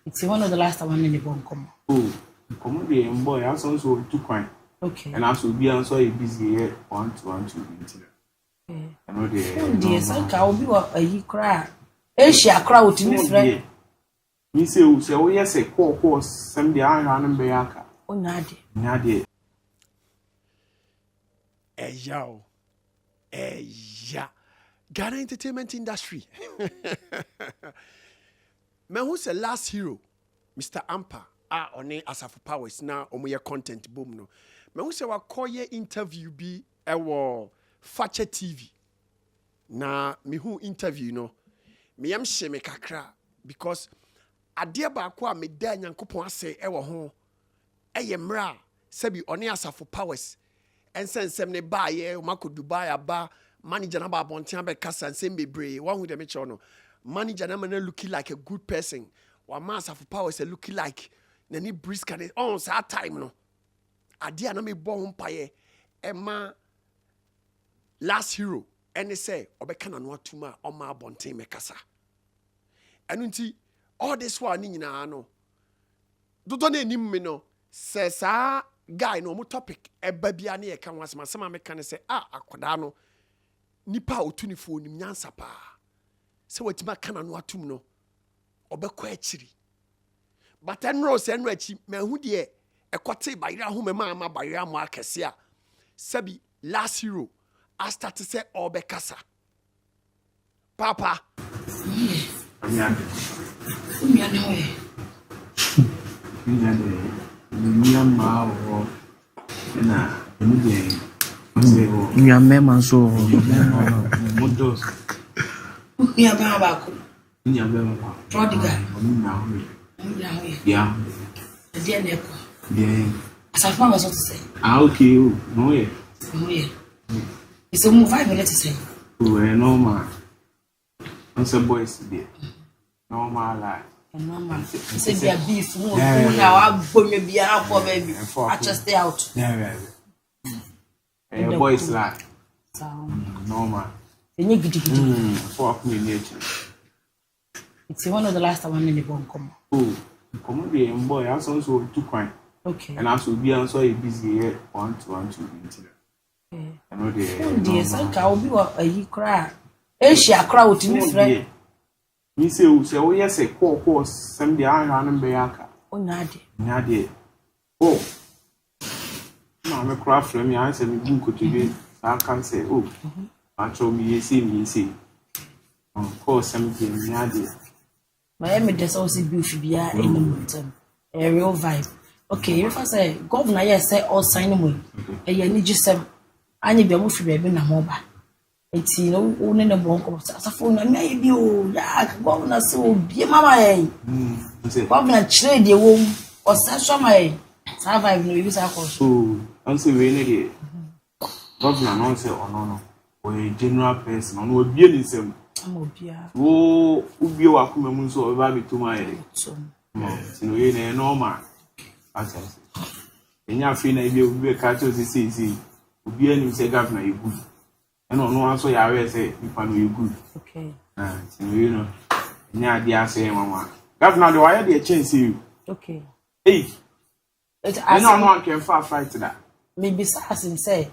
It's one of the last time in the bon come. Oh, come on, the boy, I also too quiet. Okay. And I should be also a busy here, 1 to 1 to okay. I know the. Oh, dear, son, I'll be a ye cry. Asia crowd to me, friend. Me say, oh, yes, a course, some the iron and Bayaka. Oh, Nadi. Nadi. Yo. Yeah. Ghana entertainment industry. Man, who's the last hero? Mr. Ampa. On ASAFO powers now on your content boom no. Man, who's our call your interview be Fache TV. Na me who interview no. Me am sheme kakra because adeɛ baako a me da Nyankopɔn ase ɛwɔ ho ɛyɛ mra sebi on ASAFO powers ensensem ne ba ye mako Dubai aba manager na ba bontia be kasa nsem bebre one who dem eche no manager na man looking like a good person wa ASAFO powers looking like nani brisk and on sa time no adeɛ na me bɔ ho mpaye ɛma last hero ɛne say obeka na no atuma ɔma bontin me kasa ɛno nti all this one ni nyina no dodo na enim me no say sa guy no mo topic eba bia na ye ka wasema sema me kan say akoda no nipa otunifo nim nyansa pa se watima kana no atum no obekọ akiri but enro se enro achi mahu de ekote bayira ho mema ama bayira mo akese a sabi last hero I start to say obekasa papa Yeah. You are member so. Yeah. ASAFO was what to say. Okay. No, yeah. It's only 5 minutes to say. Oh, no, man. Once a boy is there. Normal life. Normal. Say be a beef. Now I'm going to be a poor baby. I just stay out. Yeah. A boy's life. Normal. It's one of the last time I'm in the bon come. Oh, come on, the boy. I also too quiet. Okay. And I should be also a busy here 1 to 1 to I know the. Oh, dear, son, I'll be a ye cry. Asia crowd to me, friend. Me say, oh, yes, a course, some the iron and Bayaka. Oh, Nadi. Oh, I'm a craft from me. I said, me go to be. I can't say, oh, I told me, me see. Of course, something, Nadi. Miami does also be in the mountain. A real vibe. Okay, if I say, Governor, yes, say all sign away. A year just said, I need to be able to be a mobile. It's only the bon ASAFO na me bi o ya governor so bi mama eh governor trade the wom o session mai survive no use akọ so am say we need governor no say no o a general person no obi ni nsem amobia wo ubi wa kuma mu so o ba bi to mai so no ye na normal asa enya fi na ibi obi ka to see obi ani say governor you good. And no one so ya say if I know you good. Okay. So you know. Nya dia say mama. Governor the why dey change you. Okay. Hey. I no one can fight that. Maybe assassin say.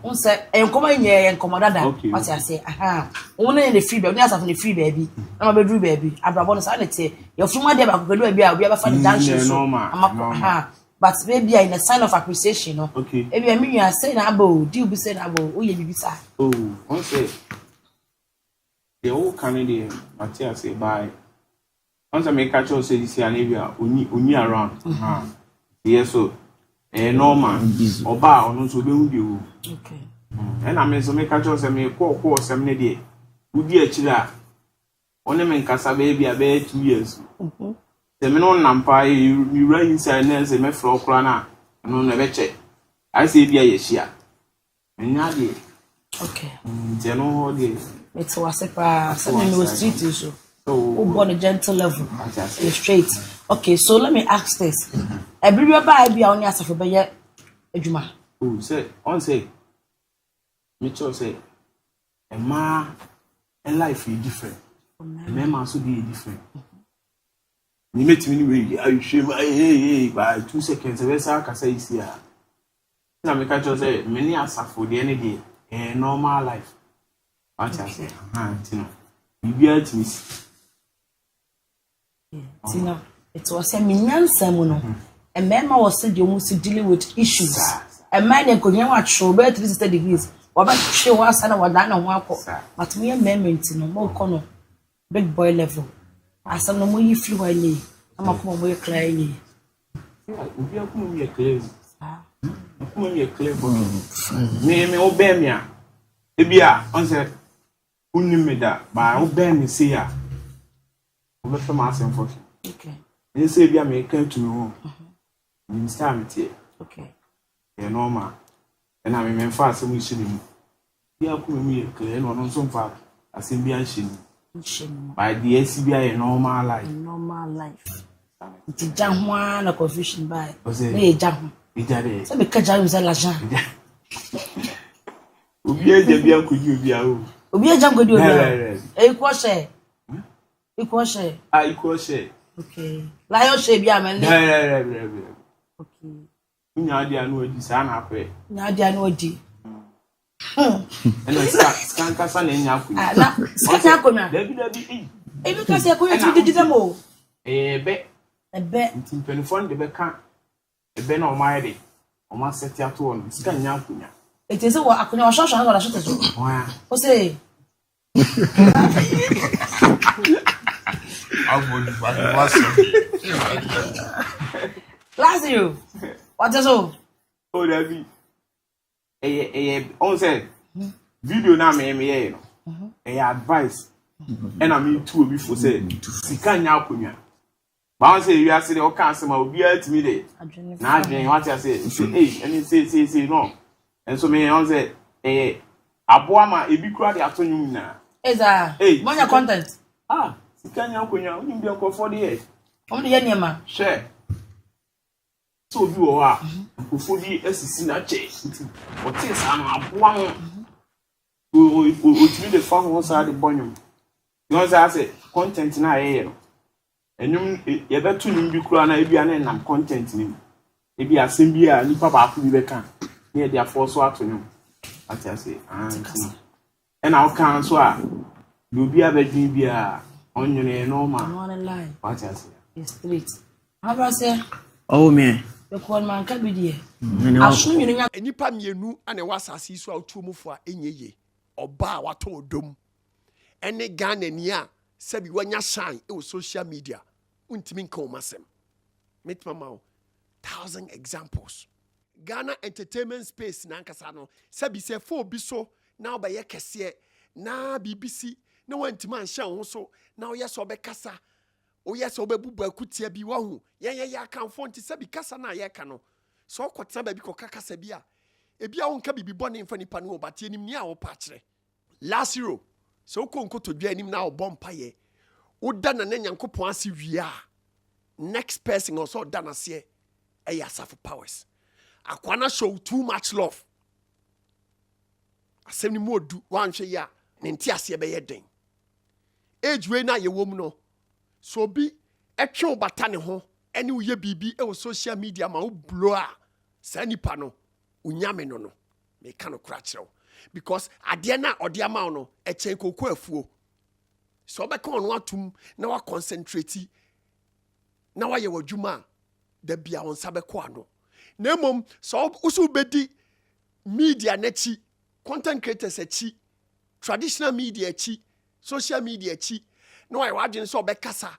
On say enkomo nye enkomo dada. What I say. Aha. On na the free baby. Only ASAFO the free baby. Na ma bedru baby. Abrabo no say na te. Your free dey back go do baby. We be fa the dance show. Aha. But maybe in a sign of appreciation, no. Okay. Maybe I mean you are saying abo, do you be saying abo? Oh yeah, be sa. Oh, one say the whole Canadian Matthias say bye. Once I make catch you say this year only around. Yes, so normal. Oba ono so be hu Okay. And I mean so make catch you say me call some ne dey. Udi achira. One men kasa baby about 2 years. The men on Nampa, you run inside and say, my floor crana, and on never check. I say, be a share. And now, okay. General, it's was a street issue. So, on a gentle level, straight. Okay, so let me ask this. Every by be on ASAFO by yet, Juma. Oh, say, Mitchell say, a man and life is different. A man must be different. You met me, I shame, hey, by 2 seconds, a vessel can say, here. Now, make I just say, many ASAFO the energy, a normal life. What I say, you be at me. Tina, it was a minion sermon. A man was said you must deal with issues. A man and could not show better 3 degrees. What about show us and what done on one but me a memory to no more corner. Big boy level. I saw no more you flew I need. I'm a come away crying. We are coming here clear. Come here clear for me, obey me. Ebia, on said, me that, but obey me, see ya. Over from us and for Okay. You say, be a maker to know. You stand here. Okay. Yeah, normal. And I mean, fast and we should him. We are coming here clear, and on some far, as in be unseen. By the SCBI, a normal life. Normal life. It's a jam one a confusion by. Hey, jam. It's a because I was a lajan. Ubia could you be out? Ubia jam could you? A quashe. A quashe. I quashe. Okay. Lion shape, yeah, man. Okay. Nadia no disana pe. Nadia no di. And I scan Cassan in Yaku. Sakakona. Debbie. Because you're going to do them all. A bet. A bet. Until Penifon de Becca. A ben or my day. Or must set your tone. Scan Yakunya. It is what I could not show what I should do. What's say? Last you. What is all? Oh, Debbie. On said video now, me, advice. And I mean, two before said, Sikan Yakunya. But say you are saying, okay, some will be at me there. Now, what I say, hey, and he say, no. And so, me, on said, Abuama, a big crowd after you now. Is a money content. Sikan Yakunya, you be uncle 48. Only any man. Share. So you are fully SC na chase. What is Abuama? Who the fun was at the bonum. You know, I say, content na air. And you better to be crown, I be an content in. Maybe a symbia, Nipa Baku, we can. Near their force what to know. What I say, and I'll cancel. You'll be a baby on your normal. I'm on a line. What I say, it's straight. How about say, oh, man. the call man can be there. I'll show you. And you pam ye nu and a was a see so to move for any ye or bar what told dum. Any gun and ya, said when you shine, it was social media. Untimin comasem. Meet my mouth. 1,000 examples. Ghana entertainment space nankasano. Sabi say 4 biso now by ye kese na BBC no one to man shan so now yes obe kasa o yes obe bubu akutia bi wa hu ya kan fonti sabi kasa na ye ka no so kwotna ba bi ko kasa bi a ebi a wonka bibi bone mfa nipa no obate anim ni a wo pa kire last year so ko nkoto dwa anim na wo bompa ye wo da na nyankopon ase wia next person also da na se ASAFO powers akwana show too much love asem ni modu wanhwe ya ne ntiase be ye den age we na ye wom no so bi etwe obata ne ho ene uye bibi e wo social media ma wo blow a sa nipa no unyame no me ka no kra kirew because ade na ode ama no echen koku afuo so be ka no atum na wa concentrate na wa ye wadwuma da bia won sabe ko ano na mom so usu bedi media na chi content creators chi traditional media chi social media chi no I wadwen so be kasa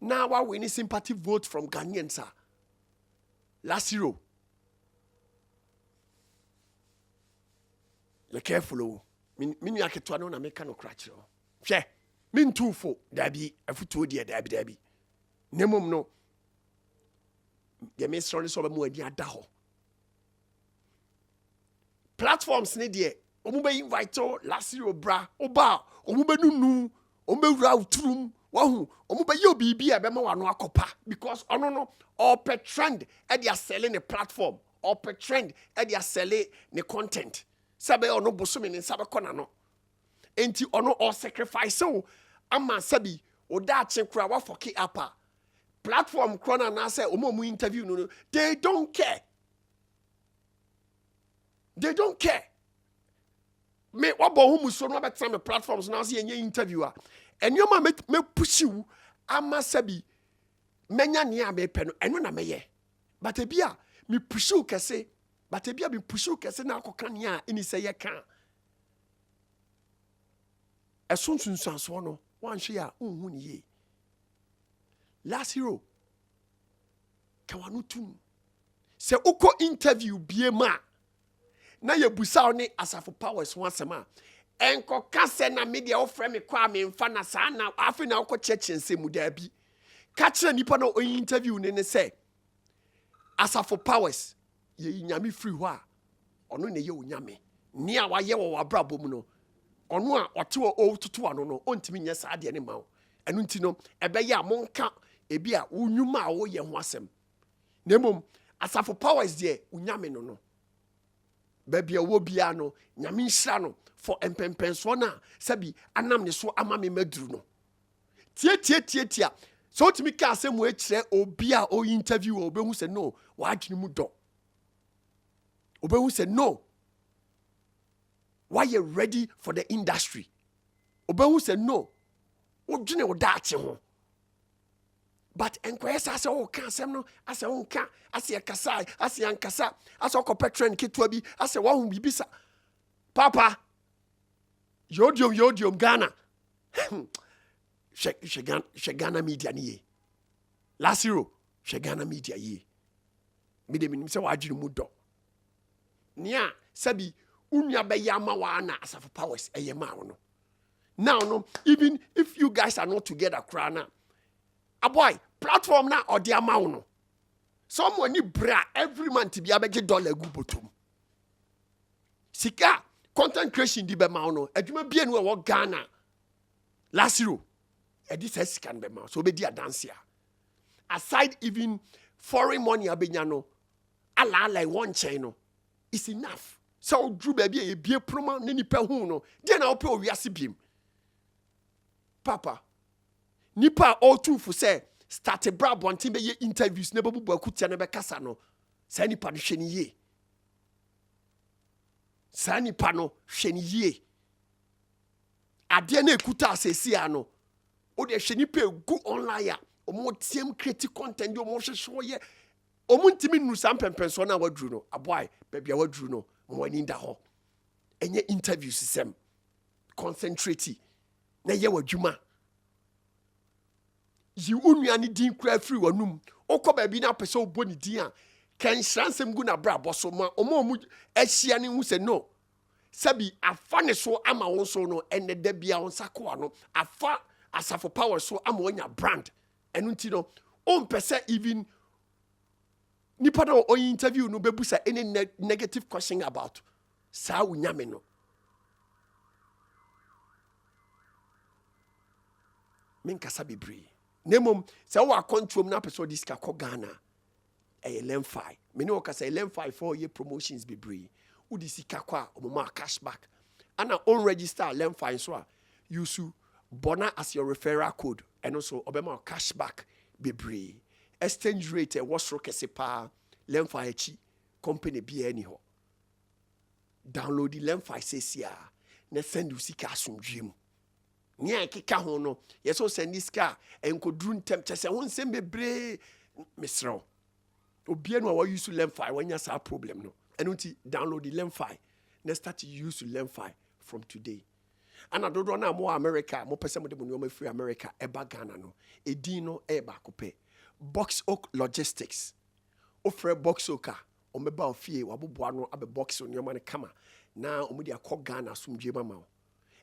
na wa win sympathy vote from Ghanaians last year le careful min ya keto no na meka no kra kire hwe min tufo dabi afutuo de dabi na mom no the ministry so be mu adi ada ho platforms ne de omu be invite last year bra oba omu be nunu omu be wura utrum wahu omu be yo bibia be ma wano akopa because ono no or per trend e they are selling a platform or per trend e they are selling the content sabe ono bosome ne sabe kona no enti ono or sacrifice so ama sabi oda ache kura wa foki apa platform corner na say omo interview no they don't care. They don't care. Me wabo hu muso no betra me platforms na say enye interviewer. Enyoma me push you ama sabi menya ne a me pe no eno na meye. But ebia me push you kese. But ebia me push you kese na akoka ne a eni say ye kan. Esunsunsanso no wan hwe a unhu ne ye. Last hero kawanu tum. Se uko interview bie ma na ye busa ne ASAFO Powers wansema enko kase na media ofre me kwa me mfa na sa na afi na uko chechense mu da bi ka kire nipa na oyi interview ne se ASAFO Powers ye nyame free ho a ono ne ye onyame ni a waye wo wabrabo mu no ono a ote o tutu ano no ontimi nya sa de ne mawo enu nti no ebe ya monka ebi a unwuma a wo ye ho asem nemom ASAFO Powers de unyame no baby a wo bia no nyame nhira no for empempenso na sabi anam ne so ama me maduru no tie so timi ka asem wo akire obi a o interview obehu se no wa adwene mu do obehu se no why you ready for the industry obehu se no wo dwene wo daache ho. But enkwesa ase o kan asem no ase o nka ase yakasa ase yankasa ase o kopetren ketwa bi ase wa hu bibisa papa yodium Ghana Ghana media ni ye last year Ghana media ye me de minim se wa adwene mu do nia sabi unua be yama wa na ASAFO Powers eyema wo no now no even if you guys are not together krana a boy platform na odi amawo no someone ni bra every month bi abege $1 gu botom sika content creation di be mawo no adwuma bia no e Ghana last year e di say sika be mawo so be di dance ya aside even foreign money abenya no ala one chain no is enough so drew baby e bie proma ne nipa hu no de na ope owiase biem papa nipa all two for say start a bra bontin be ye interviews ne babu akutia ne be kasa no sa nipa no hwe ni ye sa nipa no hwe ni ye ade na ekuta asesi a no o de hwe nipa egu online a omo tiem create content omo hwehwe ye omo ntimi nu sam pempenso na waduru no aboy baby waduru no mo ani nda ho enye interviews sem concentrate na ye wadwuma yi unua ni din kura free wanum okọ ba bi na pese obo ni din a kan hransem gu na bra boso ma omo ahia ne hu se no sabi afa ne so ama won so no ene da bia won sakwa no afa ASAFO Powers so ama wonya brand enu nti no on pese even nipa no o interview no bebusa any negative question about sa unyame no menkasa bebre nemom se wo akontrom na person diska ko Ghana lemfi me ne o kasa lemfi for ye promotions bebre udi sika kwa omoma cashback ana on register lemfi so a use Bonah as your referral code and also obema cashback bebre exchange rate was rokese pa lemfi echi company bi ani ho download the lemfi sesia na send usika asomdwem nia keka ho no yeso send this car enkodru ntem chese ho nsem bebre misro obia no wa use lemfi wanya sa problem no enunti download the lemfi na start to use lemfi from today ana dodo na mo America mo pese mo de mo no free America eba Ghana no edin no eba kope Box Oak Logistics ofre Box Oak o meba ofie waboboa no abe box no nyoma ne kama na o mo de akọ Ghana sumdwe mama o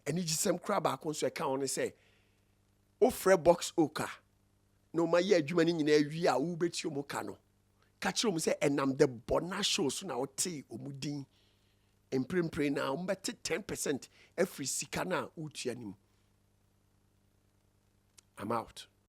eni gisem kra ba akon so e ka on say ofre Box Oak no ma ye adwuma ni nyina awi a wo beti o mo ka no ka kire o mo say enam TheBonahShow so na o te o mu din emprempre na o mbete 10% every sika na utua nim. I'm out.